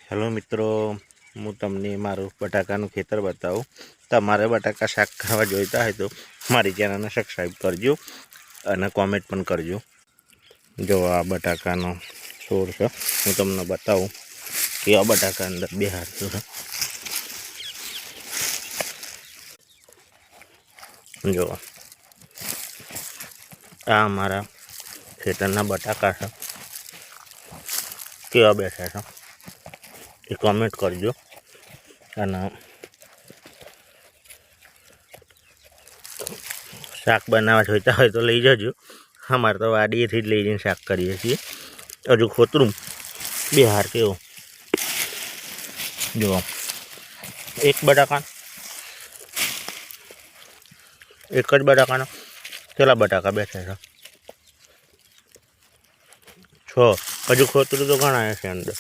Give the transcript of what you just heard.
Hello મિત્રો, હું તમને મારું બટાકાનું ખેતર બતાવું. તમારે બટાકા શાક ખાવા જોઈતા હોય તો મારી ચેનલને સબસ્ક્રાઈબ કરજો અને કોમેન્ટ પણ કરજો. જો આ બટાકાનો છોડ છે, હું તમને બતાવું કે આ બટાકા અંદર બે હાથ છે. જો આ અમારા ખેતરના બટાકા છે, કેવા બેઠા છે એ કોમેન્ટ કરજો. અને શાક બનાવવા જોઈતા હોય તો લઈ જજો. અમારે તો વાડીએથી જ લઈ જઈને શાક કરીએ છીએ. હજુ ખોતરું બે હાર કેવો. જુઓ એક જ બટાકાનો કેટલા બટાકા બેઠા છે? 6. હજુ ખોતરું તો ઘણા છે અંદર.